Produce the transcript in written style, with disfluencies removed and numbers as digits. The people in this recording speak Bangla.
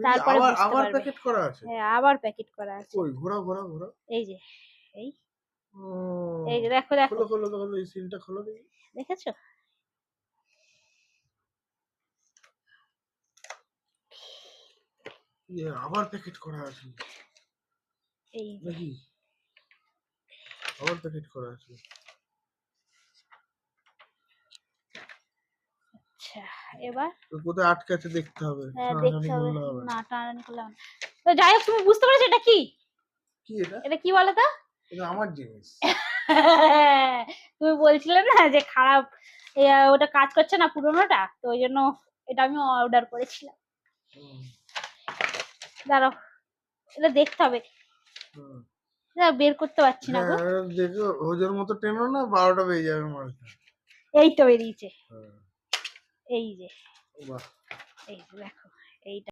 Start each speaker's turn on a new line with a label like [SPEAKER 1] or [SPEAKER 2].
[SPEAKER 1] তারপরে
[SPEAKER 2] আবার
[SPEAKER 1] বুঝতে
[SPEAKER 2] আবার
[SPEAKER 1] পারবে।
[SPEAKER 2] প্যাকেট করা আছে?
[SPEAKER 1] হ্যাঁ, আবার প্যাকেট করা আছে।
[SPEAKER 2] কই ঘোরাও, ঘোরাও, ঘোরাও।
[SPEAKER 1] এই যে, এই,
[SPEAKER 2] ও
[SPEAKER 1] এই যে দেখো, দেখো।
[SPEAKER 2] খোলো, খোলো, খোলো, এই সিলটা খোলো দেখি।
[SPEAKER 1] দেখেছো?
[SPEAKER 2] আবার প্যাকেট করা আছে
[SPEAKER 1] এই যে।
[SPEAKER 2] নাকি? আবার প্যাকেট করা আছে।
[SPEAKER 1] আচ্ছা, এবার
[SPEAKER 2] তো কোথায় আটকে আছে দেখতে হবে।
[SPEAKER 1] হ্যাঁ, দেখতে
[SPEAKER 2] টানাটানি
[SPEAKER 1] হবে।
[SPEAKER 2] করলে হবে না।
[SPEAKER 1] না, টানাটানি করলে হবে না। তো যাই হোক, তুমি বুঝতে পেরেছো এটা কি?
[SPEAKER 2] কি এটা?
[SPEAKER 1] এটা কি বলো তো?
[SPEAKER 2] এটা আমার জিনিস।
[SPEAKER 1] তুমি বলছিলে না যে খারাপ, ওটা কাজ করছে না পুরোনোটা, তো ওই জন্য এটা আমি অর্ডার করেছিলাম। দাঁড়াও, এটা দেখতে হবে। বের করতে পারছি না গো।
[SPEAKER 2] হ্যাঁ দেখো, হোজের মতো টেনো না, 12টা বেজে যাবে মালটা।
[SPEAKER 1] এই তো বেরিয়েছে।
[SPEAKER 2] হ্যাঁ,
[SPEAKER 1] এই যে,
[SPEAKER 2] বাহ।
[SPEAKER 1] এই যে দেখো, এইটা